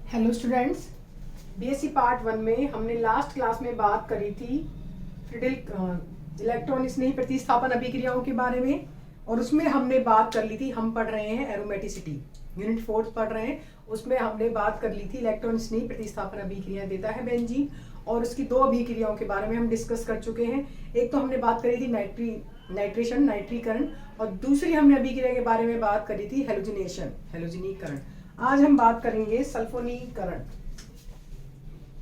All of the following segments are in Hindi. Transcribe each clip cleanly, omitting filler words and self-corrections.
हेलो स्टूडेंट्स, बीएससी पार्ट 1 में हमने लास्ट क्लास में बात करी थी फ्रीडल इलेक्ट्रॉन स्नेही प्रतिस्थापन अभिक्रियाओं के बारे में। और उसमें हमने बात कर ली थी, हम पढ़ रहे हैं एरोमेटिसिटी, यूनिट 4 पढ़ रहे हैं। उसमें हमने बात कर ली थी इलेक्ट्रॉन स्नेही प्रतिस्थापन अभिक्रिया देता है बेंजीन, और उसकी दो अभिक्रियाओं के बारे में हम डिस्कस कर चुके हैं। एक तो हमने बात करी थी नाइट्रेशन, नाइट्रीकरण, और दूसरी हमने अभिक्रिया के बारे में बात करी थी हेलोजिनेशन, हेलोजिनीकरण। आज हम बात करेंगे सल्फोनीकरण।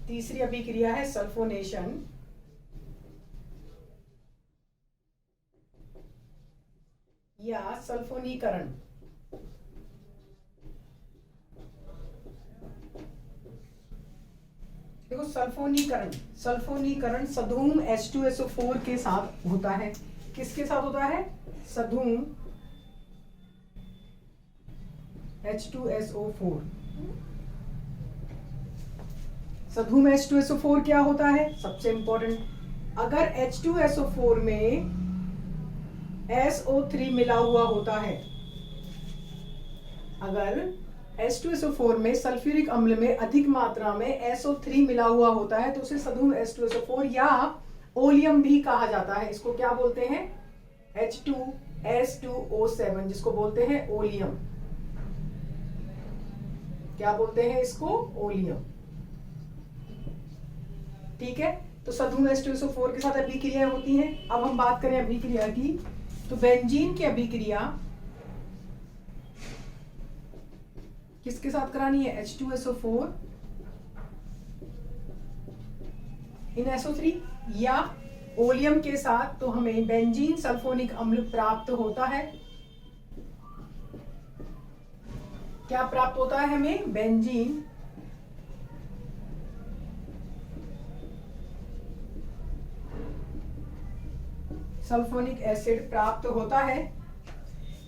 तीसरी अभिक्रिया है सल्फोनेशन या सल्फोनीकरण। देखो, सल्फोनीकरण सधूम H2SO4 के साथ होता है। किसके साथ होता है? सधूम H2SO4। सधूम H2SO4 क्या होता है? सबसे इंपॉर्टेंट, अगर H2SO4 में SO3 मिला हुआ होता है, अगर H2SO4 में सल्फ्यूरिक अम्ल में अधिक मात्रा में SO3 मिला हुआ होता है तो उसे सधूम H2SO4 या ओलियम भी कहा जाता है। इसको क्या बोलते हैं? H2S2O7, जिसको बोलते हैं ओलियम। क्या बोलते हैं इसको? ओलियम। ठीक है, तो सधूम H2SO4 के साथ अभिक्रिया होती है। अब हम बात करें अभिक्रिया की, तो बेंजीन की अभिक्रिया किसके साथ करानी है? H2SO4 इन SO3 या ओलियम के साथ, तो हमें बेंजीन सल्फोनिक अम्ल प्राप्त होता है। क्या प्राप्त होता है हमें? बेंजीन सल्फोनिक एसिड प्राप्त होता है।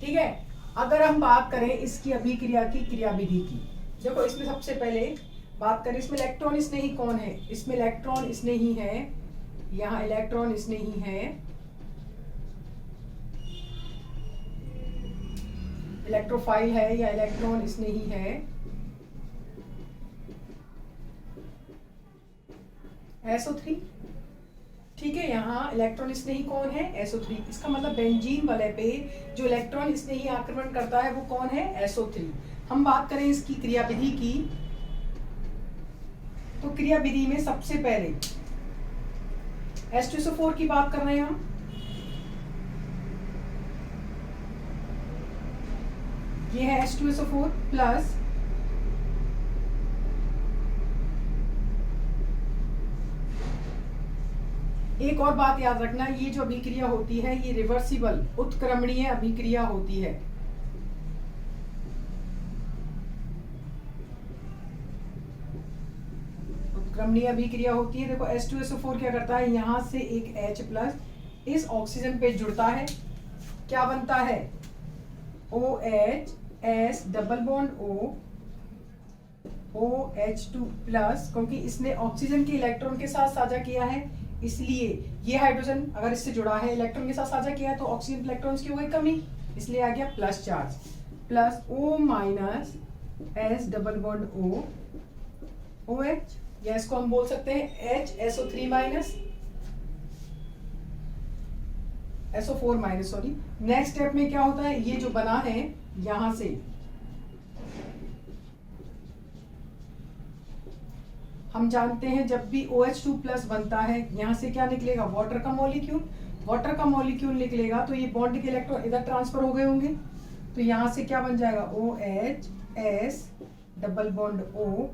ठीक है, अगर हम बात करें इसकी अभिक्रिया की क्रियाविधि की, देखो इसमें सबसे पहले बात करें, इसमें इलेक्ट्रॉन स्नेही कौन है? इसमें इलेक्ट्रॉन स्नेही है, यहाँ इलेक्ट्रॉन स्नेही है, इलेक्ट्रोफाइल है या इलेक्ट्रॉन स्नेही है SO3। ठीक है, यहाँ इलेक्ट्रॉन स्नेही कौन है? SO3। इसका मतलब बेंजीन वाले पे जो इलेक्ट्रॉन स्नेही आक्रमण करता है वो कौन है? SO3। हम बात करें इसकी क्रियाविधि की, तो क्रियाविधि में सबसे पहले H2SO4 की बात कर रहे हैं हम। ये है H2SO4 प्लस एक और बात याद रखना, ये जो अभिक्रिया होती है ये रिवर्सिबल उत्क्रमणीय अभिक्रिया होती है। उत्क्रमणीय अभिक्रिया होती है। देखो H2SO4 क्या करता है, यहां से एक H प्लस इस ऑक्सीजन पे जुड़ता है, क्या बनता है? OH S double bond O OH2 plus, क्योंकि इसने ऑक्सीजन के इलेक्ट्रॉन के साथ साझा किया है, इसलिए ये हाइड्रोजन अगर इससे जुड़ा है, इलेक्ट्रॉन के साथ साझा किया है, तो ऑक्सीजन इलेक्ट्रॉन्स की हो गई कमी, इसलिए आ गया plus charge, plus O minus S double bond O OH, या इसको हम बोल सकते हैं HSO3 minus SO4 minus, sorry. Next step में क्या होता है, ये जो बना है यहां से हम जानते हैं जब भी OH2 प्लस बनता है यहां से क्या निकलेगा? वाटर का मॉलिक्यूल। वाटर का मॉलिक्यूल निकलेगा तो ये बॉन्ड के इलेक्ट्रॉन इधर ट्रांसफर हो गए होंगे, तो यहां से क्या बन जाएगा? OH S double bond O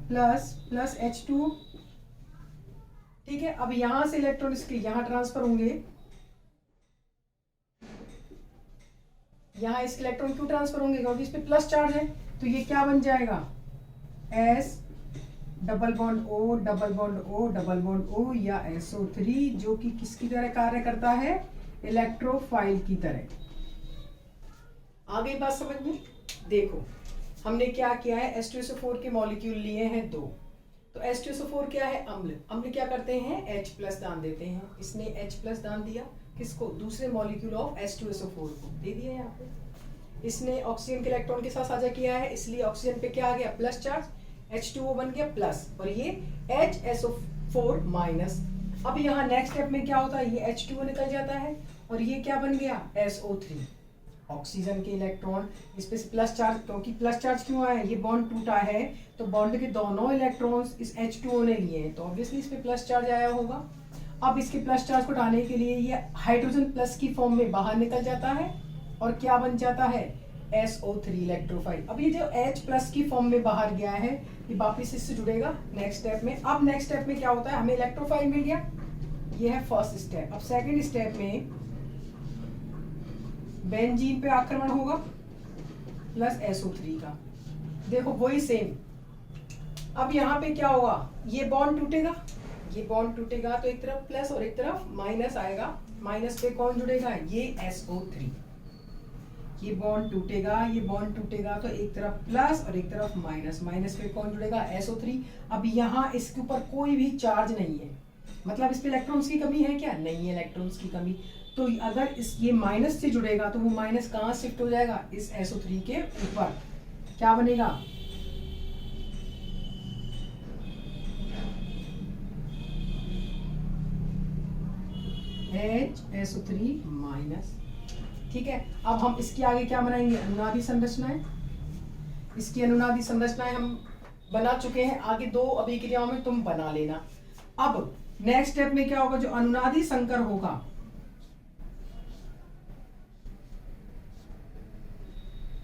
plus plus H2। ठीक है, अब यहां से इलेक्ट्रॉन इसके यहां ट्रांसफर होंगे, यहां इसके इलेक्ट्रॉन क्यों ट्रांसफर होंगे? क्योंकि इस पे प्लस चार्ज है, तो ये क्या बन जाएगा? S double bond O double bond O double bond O या SO3, जो कि किसकी तरह कार्य करता है? इलेक्ट्रोफाइल की तरह। आ गई बात समझ में? देखो हमने क्या किया है, H2SO4 के मॉलिक्यूल लिए हैं दो, तो H2SO4 क्या है? अम्ल। अम्ल क्या करते हैं? H प्लस दान देते हैं। इसने H प्लस दान दिया किसको? दूसरे मॉलिक्यूल ऑफ H2SO4 को दे दिया यहाँ पे। इसने ऑक्सीजन के इलेक्ट्रॉन के साथ साझा किया है, इसलिए ऑक्सीजन पे क्या आ गया प्लस चार्ज, H2O बन गया प्लस, और ये HSO4 माइनस। अब यहाँ नेक्स्ट स्टेप में क्या होता है, ये H2O निकल जाता है और ये क्या बन गया SO3। ऑक्सीजन के इलेक्ट्रॉन इस पे प्लस चार्ज, क्योंकि प्लस चार्ज क्यों आया, ये बॉन्ड टूटा है तो बॉन्ड के दोनों इलेक्ट्रॉन्स इस H2O ने लिए हैं, तो ऑब्वियसली इस पे प्लस चार्ज आया होगा। अब इसके प्लस चार्ज को हटाने के लिए ये हाइड्रोजन प्लस की फॉर्म में बाहर निकल जाता है और क्या बन जाता है SO3 इलेक्ट्रोफाइल। अब ये जो H प्लस की फॉर्म में बाहर गया है ये वापिस इससे जुड़ेगा नेक्स्ट स्टेप में। अब नेक्स्ट स्टेप में क्या होता है, हमें इलेक्ट्रोफाइल मिल गया, ये है फर्स्ट स्टेप। अब सेकंड स्टेप में बेंजीन पे आक्रमण होगा प्लस SO3 का, देखो वही सेम। अब यहाँ पे क्या होगा, ये बॉन्ड टूटेगा, ये बॉन्ड टूटेगा तो एक तरफ प्लस और एक तरफ माइनस आएगा, माइनस पे कौन जुड़ेगा, ये SO3। ये बॉन्ड टूटेगा, ये बॉन्ड टूटेगा तो एक तरफ प्लस और एक तरफ माइनस, माइनस पे कौन जुड़ेगा SO3। अब यहाँ इसके ऊपर कोई भी चार्ज नहीं है, मतलब इस पे इलेक्ट्रॉन्स की कमी है क्या, नहीं है इलेक्ट्रॉन्स की कमी। तो अगर इस ये माइनस से जुड़ेगा तो वो माइनस कहाँ शिफ्ट हो जाएगा, इस SO3 के ऊपर, क्या बनेगा HSO3 माइनस। ठीक है, अब हम इसके आगे क्या बनाएंगे, अनुनादी संरचनाएं। इसकी अनुनादी संरचनाएं हम बना चुके हैं, आगे दो अभिक्रियाओं में तुम बना लेना। अब नेक्स्ट स्टेप में क्या होगा, जो अनुनादी संकर होगा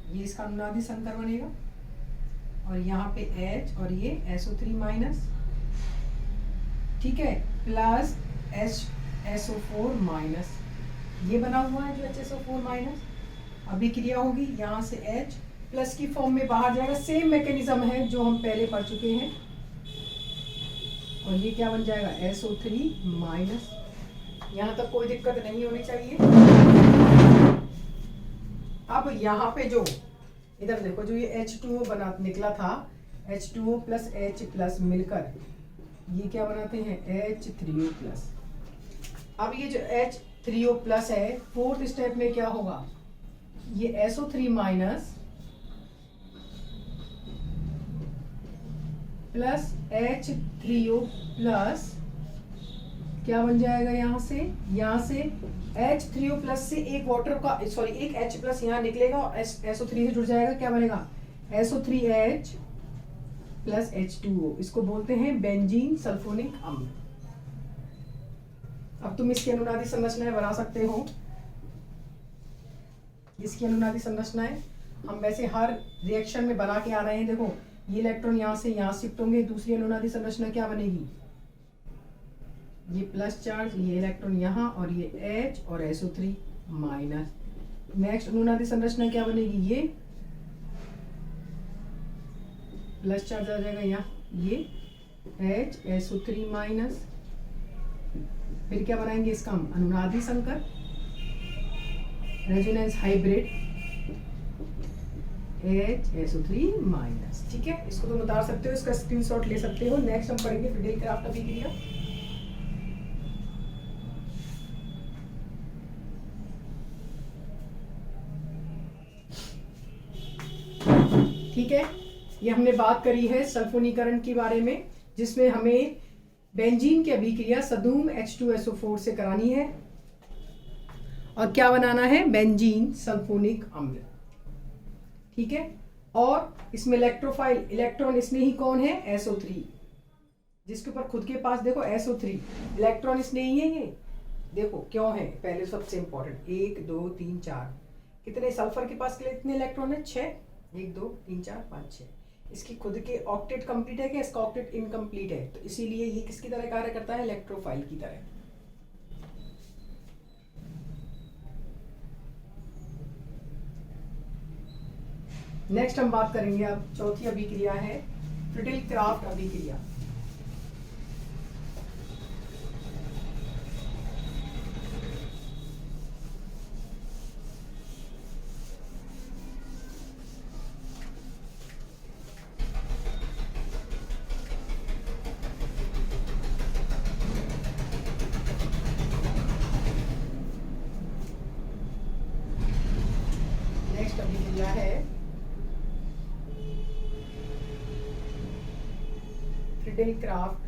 ये इसका अनुनादी संकर बनेगा और यहाँ पे H और ये SO3 माइनस, ठीक है, प्लस HSO4 माइनस, ये बना हुआ है जो HSO4 माइनस। अभिक्रिया होगी, यहाँ से H प्लस की फॉर्म में बाहर जाएगा, सेम मैकेनिज्म है जो हम पहले पढ़ चुके हैं, और ये क्या बन जाएगा SO3 माइनस। यहाँ तक कोई दिक्कत नहीं होनी चाहिए। अब यहाँ पे जो इधर देखो, जो ये H2O बना निकला था, H2O प्लस H प्लस मिलकर ये क्या बनाते हैं H3O प्लस। अब ये जो H3O प्लस है, फोर्थ स्टेप में क्या होगा, ये SO3 minus plus H3O plus क्या बन जाएगा, यहाँ से H3O प्लस से एक वाटर का सॉरी एक H प्लस यहाँ निकलेगा और SO3 से जुड़ जाएगा, क्या बनेगा SO3H प्लस H2O, इसको बोलते हैं बेंजीन सल्फोनिक अम्ल। अब तुम इसकी अनुनादी संरचनाएं बना सकते हो। इसकी अनुनादी संरचनाएं हम वैसे हर रिएक्शन में बना के आ रहे हैं। देखो ये इलेक्ट्रॉन यहाँ से यहाँ शिफ्ट होंगे, दूसरी अनुनादी संरचना क्या बनेगी, ये प्लस चार्ज, ये इलेक्ट्रॉन यहाँ और ये H और SO3 माइनस। नेक्स्ट अनुनादी संरचना क्या बनेगी, ये प्लस चार्ज आ जाएगा यहाँ, ये H SO3 माइनस। फिर क्या बनाएंगे इसका हम अनुनादी संकर, resonance hybrid H SO3 minus. ठीक है, इसको तुम उतार सकते हो, इसका स्क्रीनशॉट ले सकते हो। नेक्स्ट हम पढ़ेंगे फ्रीडेल क्राफ्ट अभिक्रिया। ठीक है, ये हमने बात करी है सल्फोनीकरण के बारे में, जिसमें हमें बेंजीन की अभिक्रिया सदूम H2SO4 से करानी है और क्या बनाना है, बेंजीन सल्फोनिक अम्ल। ठीक है, और इसमें इलेक्ट्रोफाइल इलेक्ट्रॉन इसने ही कौन है, SO3, जिसके ऊपर खुद के पास देखो SO3 इलेक्ट्रॉन इसने ही है। ये देखो क्यों है, पहले सबसे इंपॉर्टेंट 1 2 3 4, कितने सल्फर के पास कितने इलेक्ट्रॉन है, 6, 1 2 3 4 5 6। इसकी खुद के ऑक्टेट कंप्लीट है क्या, इसका ऑक्टेट इनकम्प्लीट है, तो इसीलिए ये किसकी तरह कार्य करता है, इलेक्ट्रोफाइल की तरह। नेक्स्ट हम बात करेंगे, अब चौथी अभिक्रिया है फ्रीडेल क्राफ्ट अभिक्रिया। नेक्स्ट अभिक्रिया है फ्रीडेल क्राफ्ट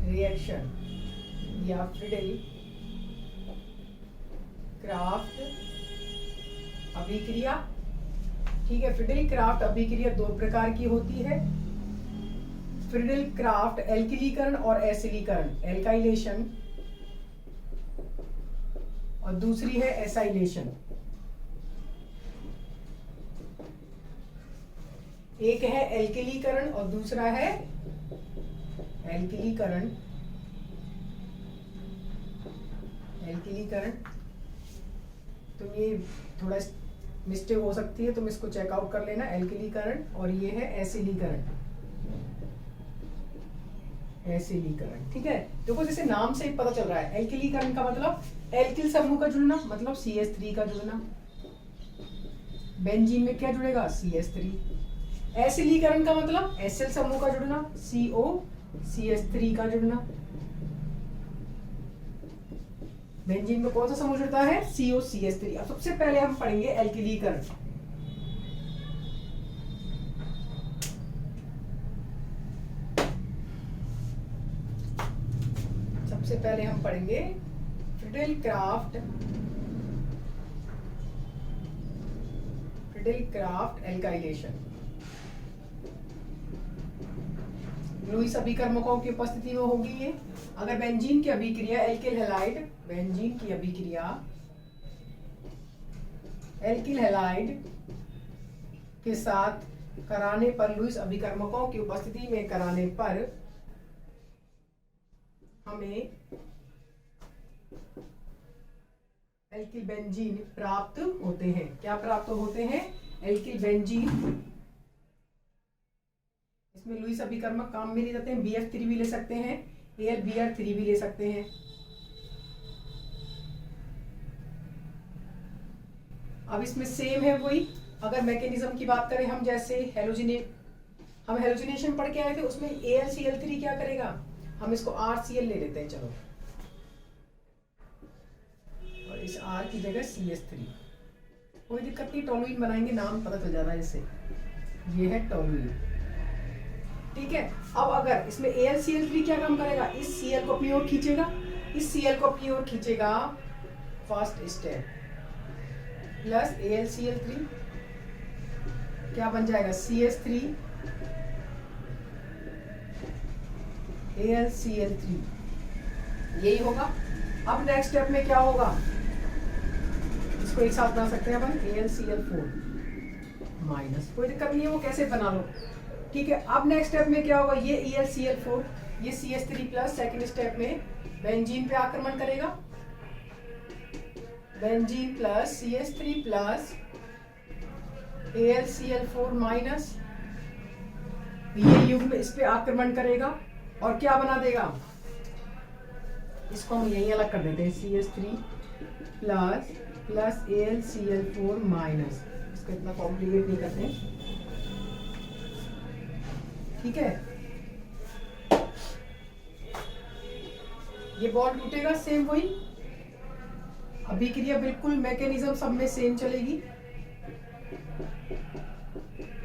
रिएक्शन या फ्रीडेल क्राफ्ट अभिक्रिया। ठीक है, फ्रीडेल क्राफ्ट अभिक्रिया दो प्रकार की होती है। फ्रीडेल क्राफ्ट एल्किलीकरण और एसिलीकरण, एल्काइलेशन, और दूसरी है एसाइलेशन। एक है एल्किलीकरण और दूसरा है एल्किलीकरण। एल्किलीकरण, तुम ये थोड़ा मिस्टेक हो सकती है, तुम इसको चेकआउट कर लेना। एल्किलीकरण और ये है एसिलीकरण। एसिलीकरण, ठीक है। देखो जैसे नाम से ही पता चल रहा है, एल्किलीकरण का मतलब एल्किल समूह का जुड़ना, मतलब CH3 का जुड़ना। बेंजीन में क्या जुड़ेगा? CH3। एसिलीकरण का मतलब एसिल समूह का जुड़ना, COCH3 का जुड़ना। बेंजीन में कौन सा समूह जुड़ता है? COCH3। अब सबसे पहले हम पढ़ेंगे एल्किलीकरण। सबसे पहले हम पढ़ेंगे फ्रीडेल क्राफ्ट एल्काइलेशन। लुईस अभिकर्मकों की उपस्थिति में होगी ये। अगर बेंजीन की अभिक्रिया एल्किल हैलाइड, बेंजीन की अभिक्रिया एल्किल हैलाइड के साथ कराने पर, लुईस अभिकर्मकों की उपस्थिति में कराने पर हमें एल्किल बेंजीन प्राप्त होते हैं। क्या प्राप्त होते हैं? Alkyl benzene. इसमें लुईस अभिकर्मक काम में ले जाते हैं। BF3 भी ले सकते हैं, AlBr3 भी ले सकते हैं। अब इसमें सेम है वही। अगर मैकेनिज्म की बात करें हम, जैसे हम हेलोजिनेशन पढ़ के आए थे, उसमें AlCl3 क्या करेगा? हम इसको RCl ले लेते हैं, चलो, और इस R की जगह CH3। कोई दिक्कत नहीं, टोलुइन बनाएंगे, नाम पता चल जाता है इससे। ये है टोलुइन, ठीक है। अब अगर इसमें AlCl3 क्या काम करेगा? इस Cl को अपनी ओर खींचेगा, इस Cl को अपनी ओर खींचेगा, फर्स्ट स्टेप, प्लस AlCl3 क्या बन जाएगा? CH3 AlCl3, यही होगा। अब नेक्स्ट स्टेप में क्या होगा? इसको एक साथ बना सकते हैं अपन, AlCl4 माइनस, कोई दिक्कत नहीं है, वो कैसे बना लो, ठीक है। अब नेक्स्ट स्टेप में क्या होगा? ये AlCl4, ये CH3 प्लस, सेकेंड स्टेप में बेंजीन पे आक्रमण करेगा। Benzene plus CH3 plus AlCl4 minus, ये युग्म इस पे आक्रमण करेगा और क्या बना देगा? इसको हम यही अलग कर देते हैं, CH3 प्लस AlCl4 माइनस। इसको इतना कॉम्प्लिकेट नहीं करते, ठीक है। ये बॉन्ड टूटेगा, सेम वही अभिक्रिया, बिल्कुल मैकेनिज्म सब में सेम चलेगी।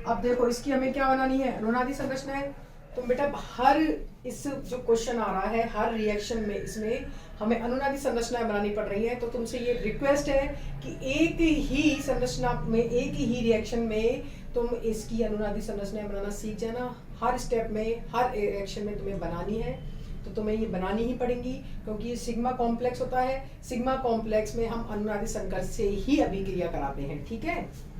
अब देखो इसकी हमें क्या बनानी है? अनुनादी संरचना है। तो बेटा हर इस जो क्वेश्चन आ रहा है, हर रिएक्शन में इसमें हमें अनुनादी संरचनाएं बनानी पड़ रही है। तो तुमसे ये रिक्वेस्ट है कि एक ही संरचना में, एक ही रिएक्शन में तुम इसकी अनुनादी संरचनाएं बनाना सीख जाना। हर स्टेप में, हर रिएक्शन में तुम्हें बनानी है, तो तुम्हें ये बनानी ही पड़ेंगी, क्योंकि ये सिग्मा कॉम्प्लेक्स होता है। सिग्मा कॉम्प्लेक्स में हम अनुनादी संकर्ष से ही अभिक्रिया कराते हैं, ठीक है।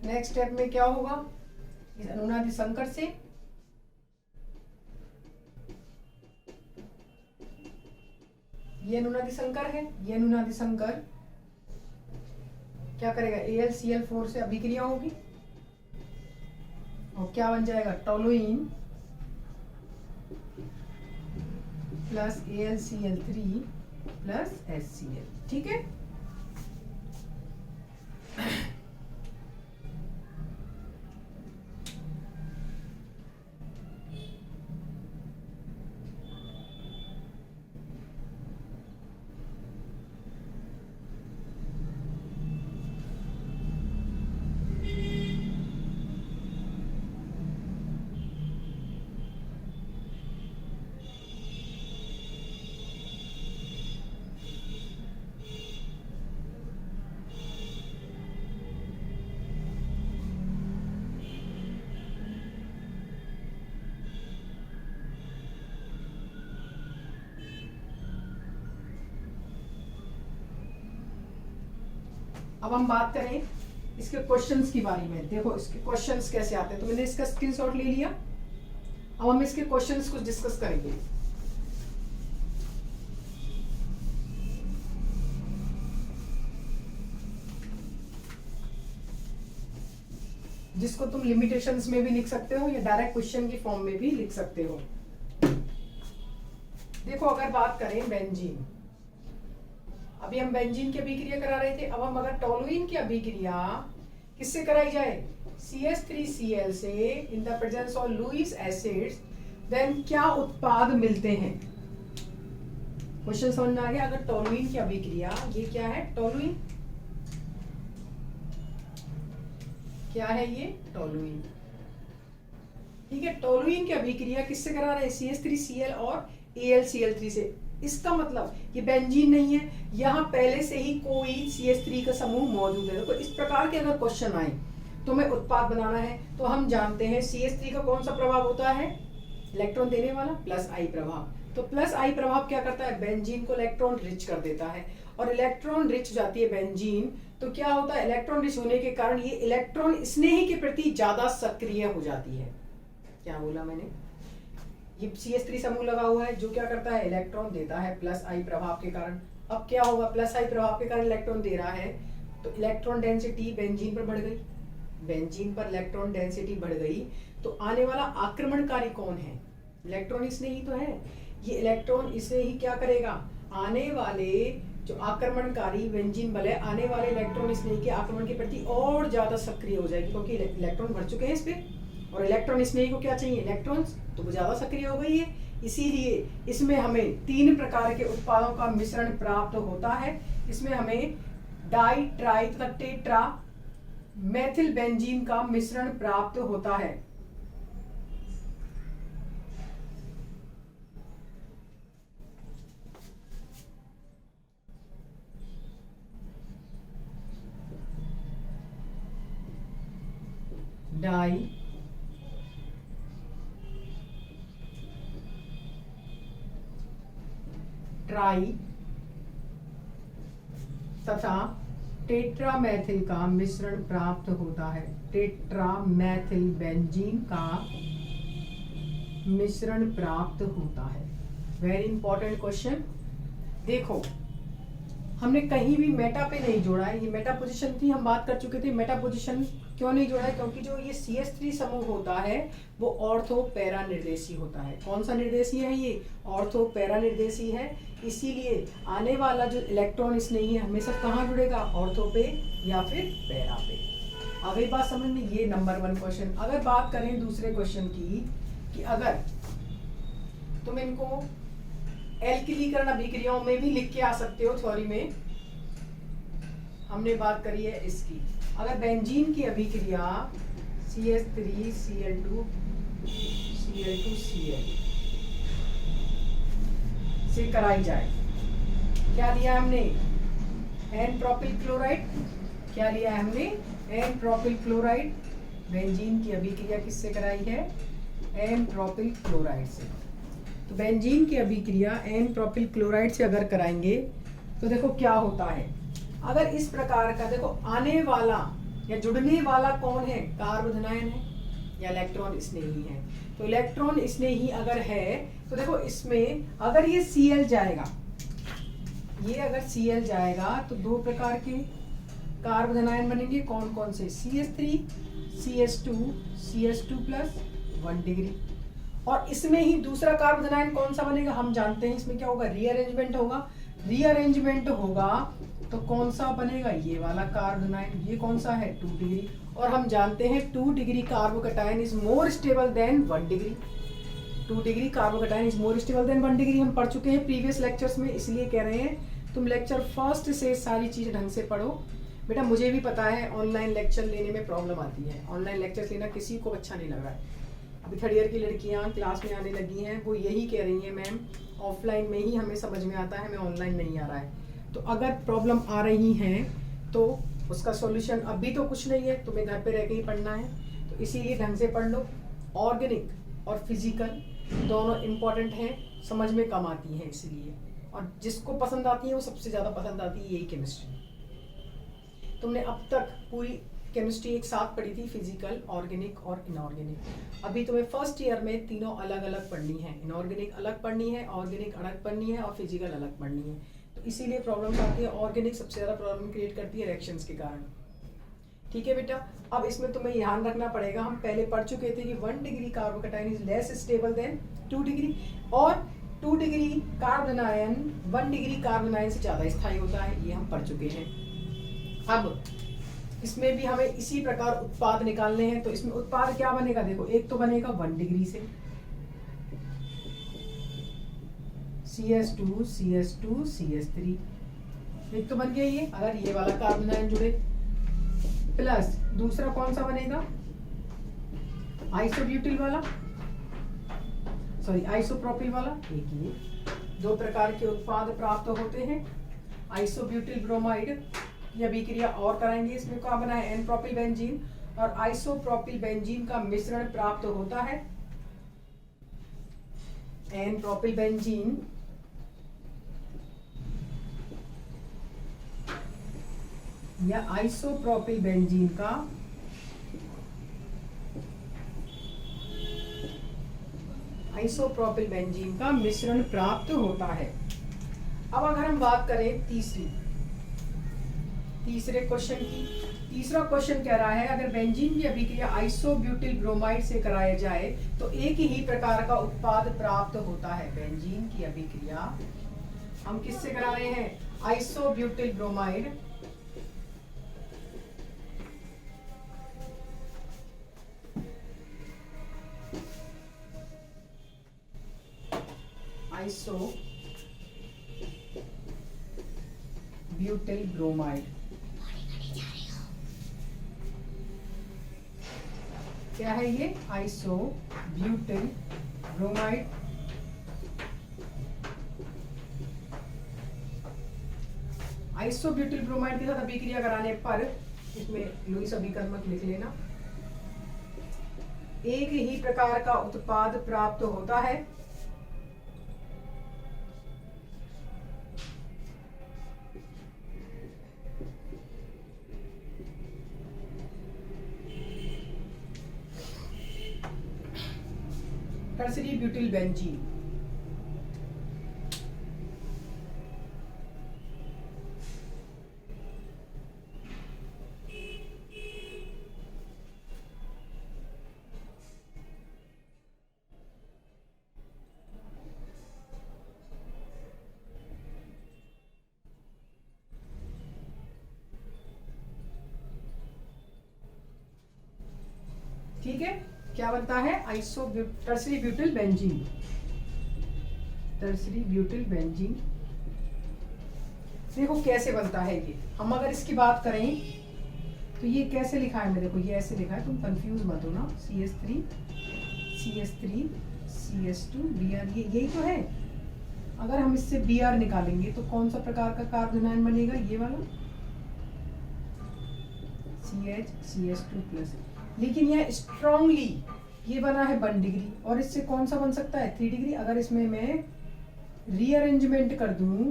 नेक्स्ट स्टेप में क्या होगा? इस अनुनादी संकट से ये अनुनादि संकर है, ये अनुनादि संकर क्या करेगा, AlCl4 से अभिक्रिया होगी और क्या बन जाएगा, toluene plus AlCl3 plus HCl। ठीक है, अब हम बात करें इसके क्वेश्चंस की बारे में। देखो इसके क्वेश्चंस कैसे आते हैं, तो मैंने इसका स्क्रीनशॉट ले लिया। अब हम इसके क्वेश्चंस कुछ डिस्कस करेंगे। जिसको तुम लिमिटेशंस में भी लिख सकते हो या डायरेक्ट क्वेश्चन की फॉर्म में भी लिख सकते हो। देखो अगर बात करें बेंजीन, अभी हम बेंजीन की अभिक्रिया करा रहे थे। अब हम अगर टोलुइन की अभिक्रिया किससे कराई जाए, CH3Cl से in the presence of Lewis acids, then क्या उत्पाद मिलते हैं। क्वेश्चन समझ में आ गया। अगर टोलुइन की अभिक्रिया, ये क्या है, टोलुइन क्या है, ये टोलुइन। ठीक है, टोलुइन की अभिक्रिया किससे करा रहे हैं, CH3Cl और AlCl3 से। इसका मतलब ये बेंजीन नहीं है, यहाँ पहले से ही कोई CH3 का समूह मौजूद है। तो इस प्रकार के अगर क्वेश्चन आए तो हमें उत्पाद बनाना है, तो हम जानते हैं CH3 का कौन सा प्रभाव होता है, इलेक्ट्रॉन देने वाला, प्लस आई प्रभाव। तो प्लस आई प्रभाव क्या करता है, बेंजीन को इलेक्ट्रॉन रिच कर देता है, और इलेक्ट्रॉन रिच जाती है बेंजीन, तो क्या होता है, इलेक्ट्रॉन रिच होने के कारण ये इलेक्ट्रॉन स्नेही के प्रति ज्यादा सक्रिय हो जाती है। क्या बोला मैंने, ये CH3 समूह लगा हुआ है जो क्या करता है, इलेक्ट्रॉन देता है प्लस आई प्रभाव के कारण। अब क्या होगा, प्लस आई प्रभाव के कारण इलेक्ट्रॉन दे रहा है, तो इलेक्ट्रॉन डेंसिटी बेंजीन पर बढ़ गई, बेंजीन पर इलेक्ट्रॉन डेंसिटी बढ़ गई, तो आने वाला आक्रमणकारी कौन है, इलेक्ट्रॉन स्नेही तो है। ये इलेक्ट्रॉन स्नेही क्या करेगा, आने वाले जो आक्रमणकारी बेंजीन बल है, आने वाले इलेक्ट्रॉन स्नेही के आक्रमण के प्रति और ज्यादा सक्रिय हो जाएगी, क्योंकि इलेक्ट्रॉन भर चुके हैं इस पे, और इलेक्ट्रॉन स्नेही को क्या चाहिए, इलेक्ट्रॉन्स, तो वो ज्यादा सक्रिय हो गई है। इसीलिए इसमें हमें 3 प्रकार के उत्पादों का मिश्रण प्राप्त होता है। इसमें हमें डाई, ट्राई तथा टेट्रा मेथिल बेंजीन का मिश्रण प्राप्त होता है। डाई, ट्राई तथा टेट्रामेथिल का मिश्रण प्राप्त होता है। टेट्रामेथिल बेंजीन का मिश्रण प्राप्त होता है। Very important question. देखो हमने कहीं भी मेटा पे नहीं जोड़ा है, ये मेटा पोजीशन थी, हम बात कर चुके थे। मेटा पोजीशन क्यों नहीं जोड़ा है, क्योंकि जो ये CH3 समूह होता है वो ऑर्थो पैरा निर्देशी होता है। कौन सा निर्देशी है, ये ऑर्थो पैरा निर्देशी है। इसीलिए आने वाला जो इलेक्ट्रॉन स्नेही है हमेशा कहाँ जुड़ेगा, ऑर्थो पे या फिर पैरा पे। अब एक बात समझ में, ये नंबर 1 क्वेश्चन। अगर बात करें दूसरे क्वेश्चन की, कि अगर तुम इनको एल्किलीकरण अभिक्रियाओं में भी लिख के आ सकते हो, थ्योरी में हमने बात करी है इसकी। अगर बेंजीन की अभिक्रिया CH3Cl2 Cl2Cl से कराई जाए, क्या लिया हमने, एन प्रोपिल क्लोराइड। क्या लिया है हमने, एन प्रोपिल क्लोराइड। बेंजीन की अभिक्रिया किससे कराई है, एन प्रोपिल क्लोराइड से। तो बेंजीन की अभिक्रिया एन प्रोपिल क्लोराइड से अगर कराएंगे तो देखो क्या होता है। अगर इस प्रकार का, देखो आने वाला या जुड़ने वाला कौन है, कार्बोधनायन है या इलेक्ट्रॉन स्नेही है। तो इलेक्ट्रॉन स्नेही अगर है तो देखो इसमें अगर ये Cl जाएगा, ये अगर Cl जाएगा तो दो प्रकार के कार्बन आयन बनेंगे, कौन कौन से, CH3, CH2, CH2 plus 1 degree. और इसमें ही दूसरा कार्बन आयन कौन सा बनेगा, हम जानते हैं इसमें क्या होगा, रीअरेंजमेंट होगा। रीअरेंजमेंट होगा तो कौन सा बनेगा, ये वाला कार्बन आयन, ये कौन सा है 2 डिग्री। और हम जानते हैं 2 degree carbocation is more stable then 1 degree. 2 degree carbocation is more stable then 1 degree हम पढ़ चुके हैं प्रीवियस लेक्चर्स में, इसलिए कह रहे हैं तुम लेक्चर फर्स्ट से सारी चीज़ ढंग से पढ़ो। बेटा मुझे भी पता है ऑनलाइन लेक्चर लेने में प्रॉब्लम आती है, ऑनलाइन लेक्चर लेना किसी को अच्छा नहीं लग रहा है। अभी थर्ड ईयर की लड़कियां क्लास में आने लगी हैं, वो यही कह रही हैं मैम ऑफलाइन में ही हमें समझ में आता है, हमें ऑनलाइन नहीं आ रहा है। तो अगर प्रॉब्लम आ रही हैं तो उसका सॉल्यूशन अभी तो कुछ नहीं है, तुम्हें घर पे रह के ही पढ़ना है, तो इसीलिए ढंग से पढ़ लो। ऑर्गेनिक और फिजिकल दोनों इम्पॉर्टेंट हैं, समझ में कम आती हैं इसलिए, और जिसको पसंद आती है वो सबसे ज़्यादा पसंद आती है यही केमिस्ट्री। तुमने अब तक पूरी केमिस्ट्री एक साथ पढ़ी थी, फिजिकल, ऑर्गेनिक और इनऑर्गेनिक। अभी तुम्हें फर्स्ट ईयर में तीनों अलग अलग पढ़नी है, इनऑर्गेनिक अलग पढ़नी है, ऑर्गेनिक अलग पढ़नी है और फिजिकल अलग पढ़नी है। तो इसीलिए प्रॉब्लम आती है, ऑर्गेनिक सबसे ज़्यादा प्रॉब्लम क्रिएट करती है रिएक्शंस के कारण। ठीक है बेटा, अब इसमें तुम्हें ध्यान रखना पड़ेगा, हम पहले पढ़ चुके थे कि 1 degree carbocation is less stable then 2 degree, और 2 degree carbon ion 1 degree carbon ion से ज़्यादा स्थायी होता है, ये हम पढ़ चुके हैं। अब इसमें भी हमें इसी प्रकार उत्पाद निकालने हैं, तो इसमें उत्पाद क्या बनेगा, देखो एक तो बनेगा 1 डिग्री से CH2, CH2, CH3, एक तो बन गया ये, अगर ये वाला कार्बन आयन जुड़े, प्लस दूसरा कौन सा बनेगा, आइसोब्यूटिल वाला, सॉरी आइसोप्रोपिल वाला। एक ये दो प्रकार के उत्पाद प्राप्त होते हैं, आइसोब्यूटिल ब्रोमाइड, यह अभिक्रिया और कराएंगे, इसमें क्या बना है, एन प्रोपिल बेंजीन और आइसोप्रोपिल बेंजीन का मिश्रण प्राप्त होता है। एन प्रोपिल बेंजीन या आइसोप्रोपिल बेंजीन का मिश्रण प्राप्त होता है। अब अगर हम बात करें तीसरे क्वेश्चन की, तीसरा क्वेश्चन कह रहा है अगर बेंजीन की अभिक्रिया आइसोब्यूटिल ब्रोमाइड से कराया जाए तो एक ही प्रकार का उत्पाद प्राप्त होता है। बेंजीन की अभिक्रिया हम किससे करा रहे हैं, आइसोब्यूटिल ब्रोमाइड आइसोब्यूटिल ब्रोमाइड, क्या है ये, आइसोब्यूटिल ब्रोमाइड। आइसोब्यूटिल ब्रोमाइड के साथ अभिक्रिया कराने पर, इसमें लुईस अभिकर्मक लिख लेना, एक ही प्रकार का उत्पाद प्राप्त होता है। टर्सरी ब्यूटिल बेंजीन, ठीक है, क्या बनता है, tertiary butyl benzene. Tertiary butyl benzene देखो कैसे बनता है ये, हम अगर इसकी बात करें तो ये कैसे लिखा है, मेरे को ये ऐसे लिखा है, तुम कंफ्यूज मत हो ना, CH3 CH2 Br, ये यही तो है। अगर हम इससे Br निकालेंगे तो कौन सा प्रकार का कार्बन आयन बनेगा, ये वाला CH2 प्लस, लेकिन यह स्ट्रांगली ये बना है 1 डिग्री, और इससे कौन सा बन सकता है 3 डिग्री। अगर इसमें मैं रीअरेंजमेंट कर दूं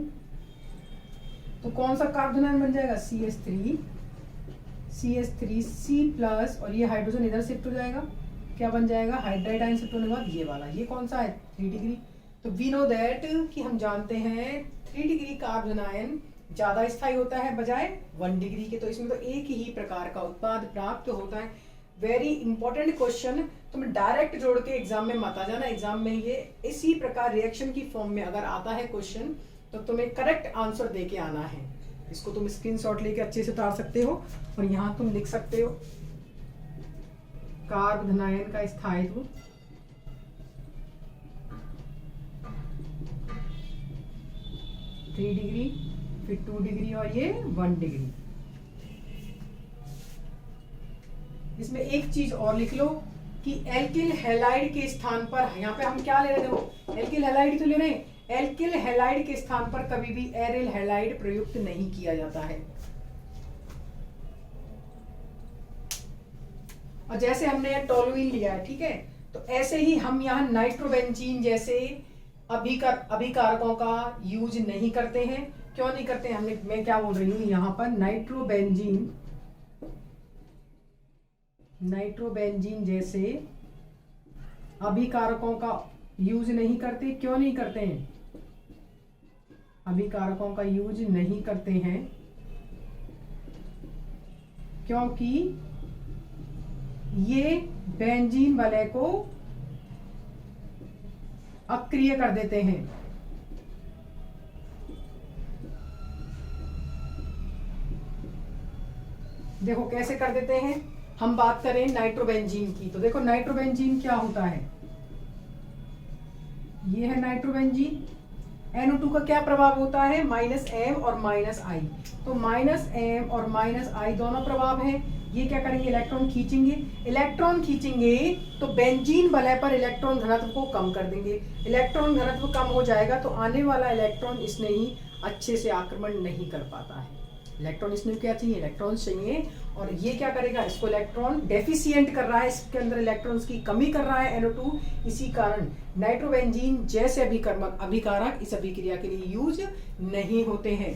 तो कौन सा कार्बन आयन बन जाएगा, CH3 C प्लस, और ये हाइड्रोजन इधर शिफ्ट हो जाएगा, क्या बन जाएगा, हाइड्राइड आयन शिफ्ट होने के बाद ये वाला, ये कौन सा है 3 डिग्री। तो वी नो दैट कि हम जानते हैं 3 डिग्री कार्बन आयन ज्यादा स्थायी होता है बजाय 1 डिग्री के। तो इसमें तो एक ही प्रकार का उत्पाद प्राप्त होता है। वेरी इंपॉर्टेंट क्वेश्चन, तुम डायरेक्ट जोड़ के एग्जाम में मत आ जाना। एग्जाम में ये इसी प्रकार रिएक्शन की फॉर्म में अगर आता है क्वेश्चन तो तुम्हें करेक्ट आंसर दे के आना है। इसको तुम स्क्रीनशॉट लेके अच्छे से उतार सकते हो और यहाँ तुम लिख सकते हो कार्ब धनायन का स्थायित्व 3 डिग्री, फिर 2 डिग्री और ये 1 डिग्री। इसमें एक चीज और लिख लो कि एल्किल हैलाइड के स्थान पर, यहाँ पे हम क्या ले रहे हो, एल्किल हैलाइड तो ले रहे हैं, एल्किल हैलाइड के स्थान पर कभी भी एरिल हैलाइड प्रयुक्त नहीं किया जाता है। और जैसे हमने टोलुइन लिया है, ठीक है, तो ऐसे ही हम यहाँ नाइट्रोबेंजीन जैसे अभिकारकों का यूज नहीं करते हैं। क्यों नहीं करते हैं? मैं क्या बोल रही हूँ यहाँ पर, नाइट्रोबेंजीन जैसे अभिकारकों का यूज नहीं करते। क्यों नहीं करते हैं? अभिकारकों का यूज नहीं करते हैं क्योंकि ये बेंजीन वलय को अक्रिय कर देते हैं। देखो कैसे कर देते हैं। हम बात करें नाइट्रोबेंजीन की, तो देखो नाइट्रोबेंजीन क्या होता है, ये है नाइट्रोबेंजीन। NO2 का क्या प्रभाव होता है, -M और -I। तो -M और -I दोनों प्रभाव हैं। ये क्या करेंगे, इलेक्ट्रॉन खींचेंगे। इलेक्ट्रॉन खींचेंगे तो बेंजीन वलय पर इलेक्ट्रॉन घनत्व को कम कर देंगे। इलेक्ट्रॉन घनत्व कम हो जाएगा तो आने वाला इलेक्ट्रॉन इसने ही अच्छे से आक्रमण नहीं कर पाता है। इलेक्ट्रॉन इसमें क्या चाहिए, इलेक्ट्रॉन चाहिए। और ये क्या करेगा, इसको इलेक्ट्रॉन डेफिशिएंट कर रहा है, इसके अंदर इलेक्ट्रॉन्स की कमी कर रहा है NO2। इसी कारण नाइट्रोबेंजीन जैसे अभिकारक इस अभिक्रिया के लिए यूज नहीं होते हैं।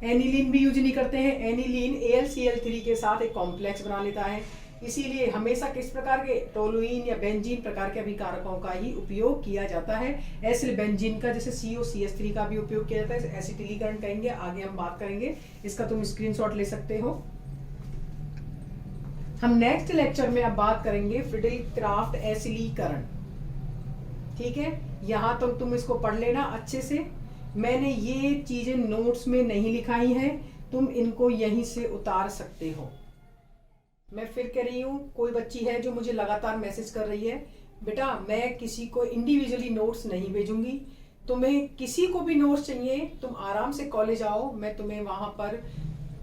एनिलीन भी यूज नहीं करते हैं। एनिलीन AlCl3 के साथ एक कॉम्प्लेक्स बना लेता है। इसीलिए हमेशा किस प्रकार के, टोलुइन या बेंजीन प्रकार के अभिकारकों का ही उपयोग किया जाता है। एसिल बेंजीन का जैसे COCH3 का भी उपयोग किया जाता है, एसिटिलीकरण कहेंगे, आगे हम बात करेंगे। इसका तुम स्क्रीनशॉट ले सकते हो। हम नेक्स्ट लेक्चर में अब बात करेंगे फ्रिडिल क्राफ्ट एसिलीकरण, ठीक है। यहाँ तो तुम इसको पढ़ लेना अच्छे से। मैंने ये चीजें नोट्स में नहीं लिखाई हैं, तुम इनको यहीं से उतार सकते हो। मैं फिर कह रही हूँ, कोई बच्ची है जो मुझे लगातार मैसेज कर रही है, बेटा मैं किसी को इंडिविजुअली नोट्स नहीं भेजूंगी, तुम्हें किसी को भी नोट्स चाहिए तुम आराम से कॉलेज आओ, मैं तुम्हें वहां पर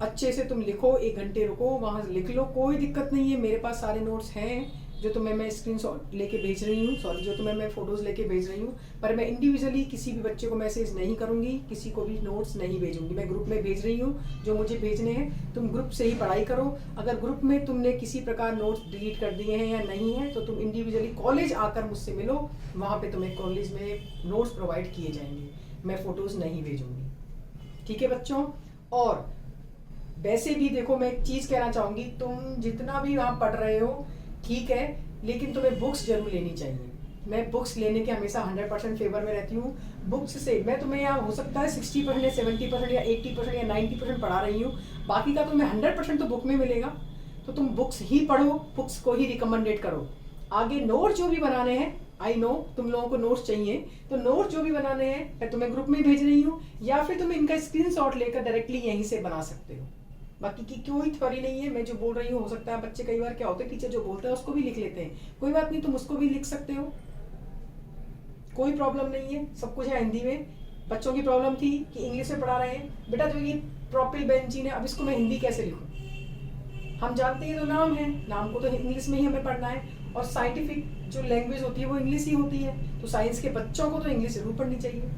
अच्छे से तुम लिखो, 1 घंटे रुको, वहां लिख लो, कोई दिक्कत नहीं है। मेरे पास सारे नोट्स हैं जो तुम्हें मैं स्क्रीनशॉट लेके भेज रही हूँ, जो तुम्हें मैं फोटोज लेके भेज रही हूँ। पर मैं इंडिविजुअली किसी भी बच्चे को मैसेज नहीं करूंगी, किसी को भी नोट्स नहीं भेजूंगी। मैं ग्रुप में भेज रही हूँ जो मुझे भेजने हैं, तुम ग्रुप से ही पढ़ाई करो। अगर ग्रुप में तुमने किसी प्रकार नोट्स डिलीट कर दिए हैं या नहीं है तो तुम इंडिविजुअली कॉलेज आकर मुझसे मिलो, वहाँ पे तुम्हें कॉलेज में नोट्स प्रोवाइड किए जाएंगे, मैं फोटोज नहीं भेजूंगी, ठीक है बच्चों। और वैसे भी देखो, मैं एक चीज कहना चाहूंगी, तुम जितना भी वहाँ पढ़ रहे हो ठीक है, लेकिन तुम्हें बुक्स जरूर लेनी चाहिए। मैं बुक्स लेने के हमेशा 100% फेवर में रहती हूँ। बुक्स से मैं तुम्हें यहाँ हो सकता है 60% या 70% या 80% या 90% पढ़ा रही हूँ, बाकी का तुम्हें 100% तो बुक में मिलेगा। तो तुम बुक्स ही पढ़ो, बुक्स को ही रिकमेंडेड करो। आगे नोट जो भी बनाने हैं, आई नो तुम लोगों को नोट्स चाहिए, तो नोट जो भी बनाने हैं मैं तुम्हें ग्रुप में भेज रही हूँ, या फिर तुम इनका स्क्रीनशॉट लेकर डायरेक्टली यहीं से बना सकते हो। बाकी की कोई थ्योरी नहीं है, मैं जो बोल रही हूँ, हो सकता है बच्चे कई बार क्या होते हैं, टीचर जो बोलता है उसको भी लिख लेते हैं, कोई बात नहीं, तुम उसको भी लिख सकते हो, कोई प्रॉब्लम नहीं है। सब कुछ है हिंदी में। बच्चों की प्रॉब्लम थी कि इंग्लिश में पढ़ा रहे हैं, बेटा जो ये प्रोपिल बेंजीन है, अब इसको मैं हिंदी कैसे लिखूं? हम जानते हैं तो नाम है, नाम को तो इंग्लिश में ही हमें पढ़ना है, और साइंटिफिक जो लैंग्वेज होती है वो इंग्लिश ही होती है, तो साइंस के बच्चों को तो इंग्लिश जरूर पढ़नी चाहिए,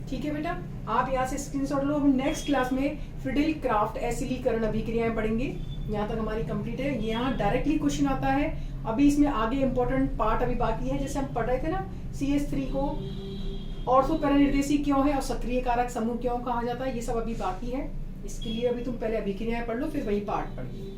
ठीक है बेटा। आप यहाँ से स्क्रीनशॉट लो। हम नेक्स्ट क्लास में फ्रिडिल क्राफ्ट एसिलीकरण अभिक्रियाएं पढ़ेंगे। यहाँ तक हमारी कंप्लीट है। यहाँ डायरेक्टली क्वेश्चन आता है, अभी इसमें आगे इंपॉर्टेंट पार्ट अभी बाकी है। जैसे हम पढ़ रहे थे ना, CH3 को ऑर्थो पैरानिर्देशी क्यों है और सक्रिय कारक समूह क्यों कहा जाता है, ये सब अभी बाकी है। इसके लिए अभी तुम पहले अभिक्रियाएं पढ़ लो, फिर वही पार्ट पढ़िए।